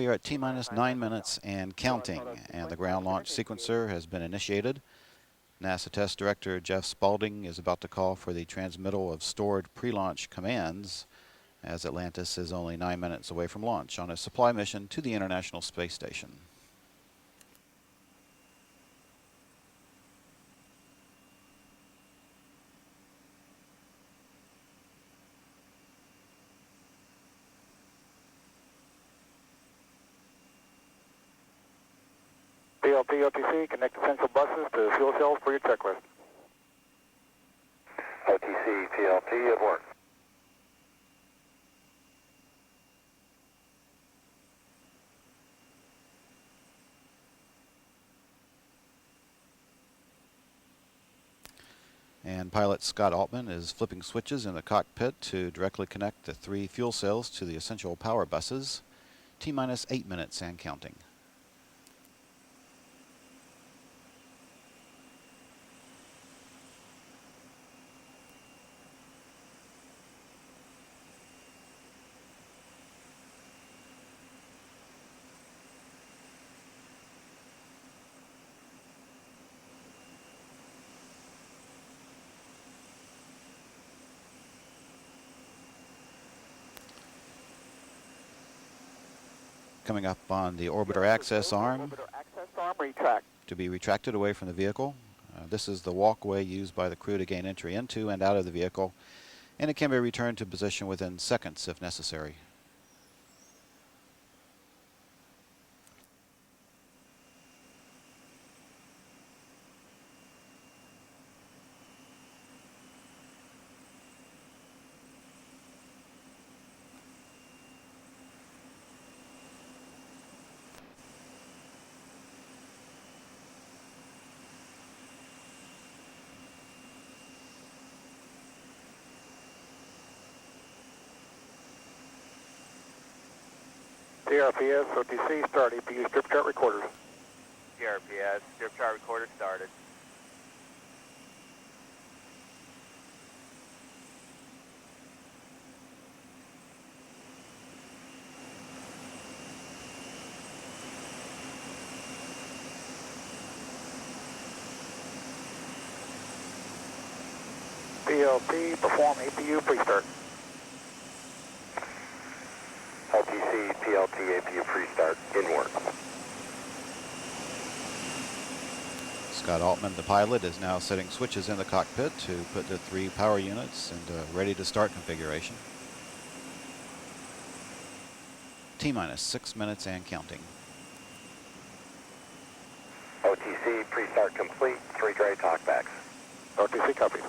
are at T-minus 9 minutes and counting, and the ground launch sequencer has been initiated. NASA Test Director Jeff Spaulding is about to call for the transmittal of stored pre-launch commands, as Atlantis is only 9 minutes away from launch on a supply mission to the International Space Station. PLP, OTC, connect essential buses to fuel cells for your checklist. OTC, PLP at work. And pilot Scott Altman is flipping switches in the cockpit to directly connect the 3 fuel cells to the essential power buses. T-minus 8 minutes and counting. Coming up on the orbiter access arm to be retracted away from the vehicle. This is the walkway used by the crew to gain entry into and out of the vehicle, and it can be returned to position within seconds if necessary. TRPS, OTC, start APU strip chart recorders. TRPS, strip chart recorder started. PLP, perform APU pre-start. OTC, PLT, APU pre-start, in work. Scott Altman, the pilot, is now setting switches in the cockpit to put the 3 power units into ready to start configuration. T-minus 6 minutes and counting. OTC, pre-start complete, 3 gray talkbacks. OTC copies.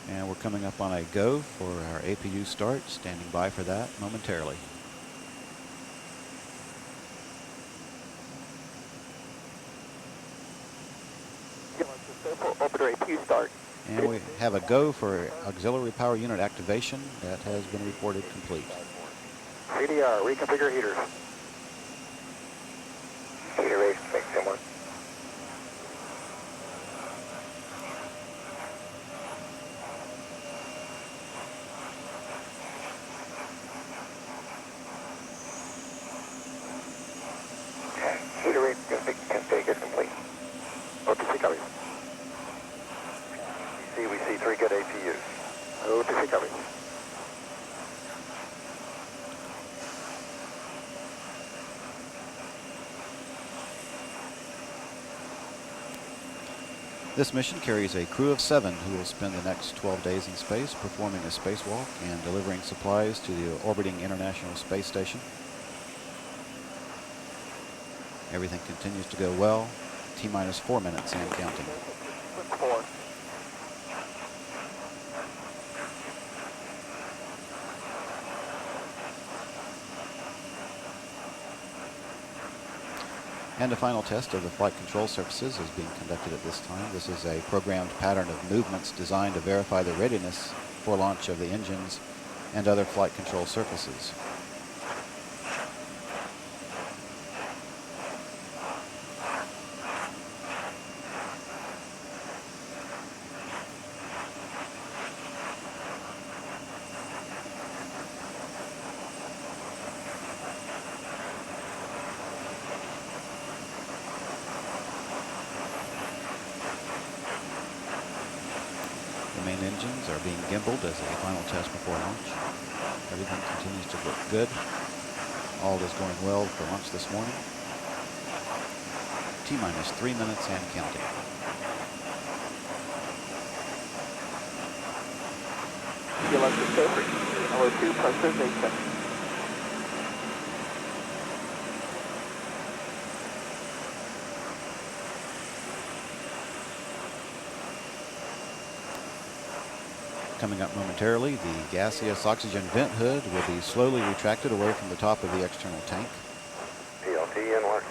And we're coming up on a go for our APU start, standing by for that momentarily. Orbiter APU start. And we have a go for auxiliary power unit activation. That has been reported complete. CDR, reconfigure heaters. Heater race, make similar. Heater rate configured complete. OTC copies. We see 3 good APUs. OTC copies. This mission carries a crew of 7 who will spend the next 12 days in space performing a spacewalk and delivering supplies to the orbiting International Space Station. Everything continues to go well. T-minus 4 minutes and counting. 4. And a final test of the flight control surfaces is being conducted at this time. This is a programmed pattern of movements designed to verify the readiness for launch of the engines and other flight control surfaces. The main engines are being gimbaled as a final test before launch. Everything continues to look good. All is going well for launch this morning. T-minus 3 minutes and counting. Atlantis go for LO2 pressurization. Coming up momentarily, the gaseous oxygen vent hood will be slowly retracted away from the top of the external tank. PLT in launch.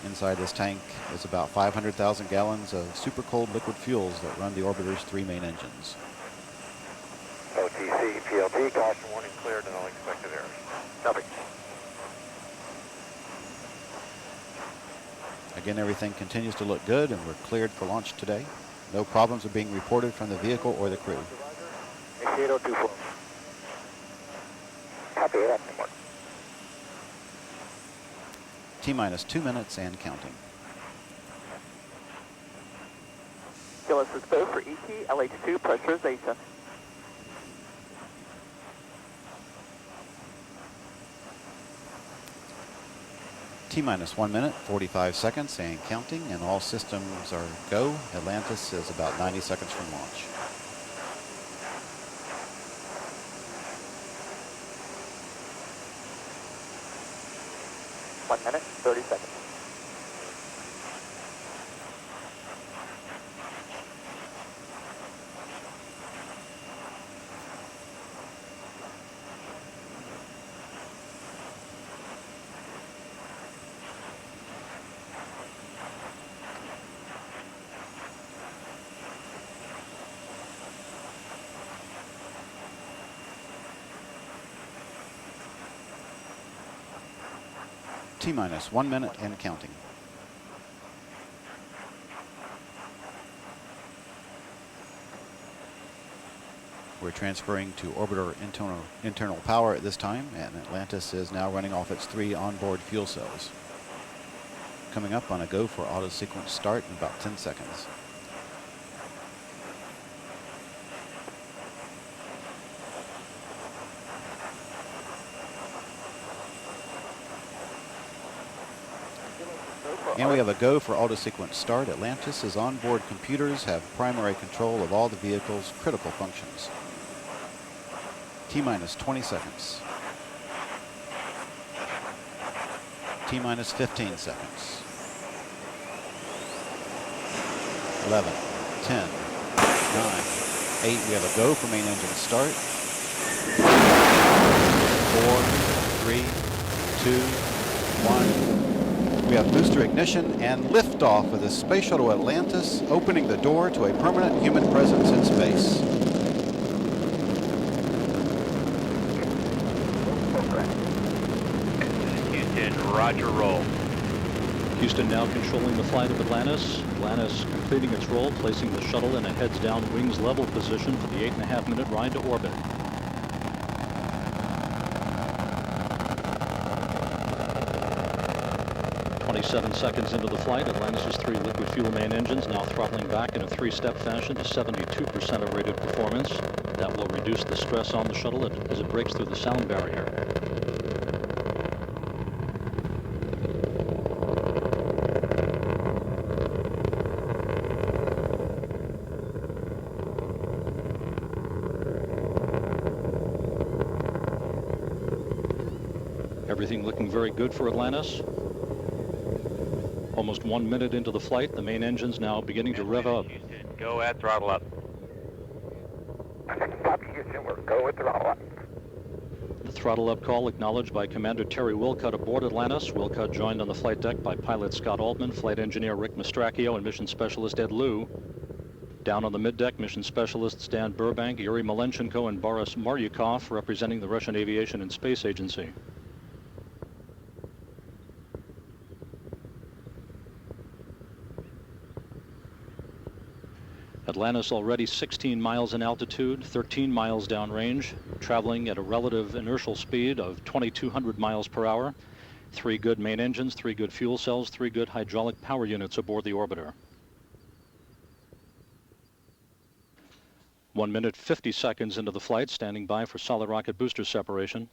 Inside this tank is about 500,000 gallons of super cold liquid fuels that run the orbiter's 3 main engines. OTC, PLT, caution warning cleared and all expected errors. Copy. Again, everything continues to look good and we're cleared for launch today. No problems are being reported from the vehicle or the crew. Initiate O2 flow. Copy that. T-minus 2 minutes and counting. Atlantis go for ET LH2 pressurization. T-minus 1 minute, 45 seconds and counting, and all systems are go. Atlantis is about 90 seconds from launch. One minute, 30 seconds. T-minus 1 minute and counting. We're transferring to orbiter internal power at this time, and Atlantis is now running off its 3 onboard fuel cells. Coming up on a go for auto sequence start in about 10 seconds. And we have a go for auto sequence start. Atlantis' onboard computers have primary control of all the vehicle's critical functions. T-minus 20 seconds. T-minus 15 seconds. 11, 10, 9, 8. We have a go for main engine start. 4, 3, 2, 1. We have booster ignition and liftoff of the Space Shuttle Atlantis, opening the door to a permanent human presence in space. Houston, roger, roll. Houston now controlling the flight of Atlantis. Atlantis completing its role, placing the shuttle in a heads-down, wings level position for the 8.5-minute ride to orbit. 27 seconds into the flight, Atlantis' 3 liquid fuel main engines now throttling back in a 3-step fashion to 72% of rated performance. That will reduce the stress on the shuttle as it breaks through the sound barrier. Everything looking very good for Atlantis. Almost 1 minute into the flight, the main engine's now beginning to rev up. Houston, go at throttle up. Copy, Houston. We're go with throttle up. The throttle up call acknowledged by Commander Terry Wilcutt aboard Atlantis. Wilcutt joined on the flight deck by pilot Scott Altman, flight engineer Rick Mastracchio, and mission specialist Ed Liu. Down on the middeck, mission specialists Dan Burbank, Yuri Malenchenko, and Boris Maryukov, representing the Russian Aviation and Space Agency. Atlantis already 16 miles in altitude, 13 miles downrange, traveling at a relative inertial speed of 2,200 miles per hour. 3 good main engines, 3 good fuel cells, 3 good hydraulic power units aboard the orbiter. 1 minute 50 seconds into the flight, standing by for solid rocket booster separation.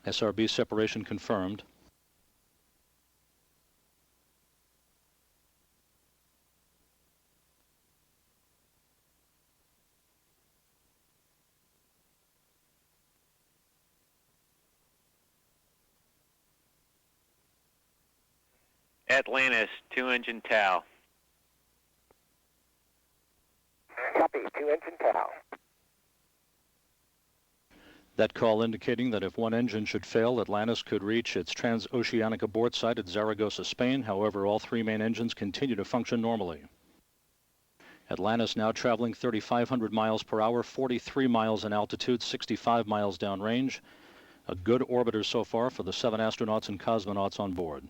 SRB separation confirmed. Atlantis, 2-engine TOW. Copy, 2-engine TOW. That call indicating that if one engine should fail, Atlantis could reach its transoceanic abort site at Zaragoza, Spain. However, all 3 main engines continue to function normally. Atlantis now traveling 3,500 miles per hour, 43 miles in altitude, 65 miles downrange. A good orbiter so far for the 7 astronauts and cosmonauts on board.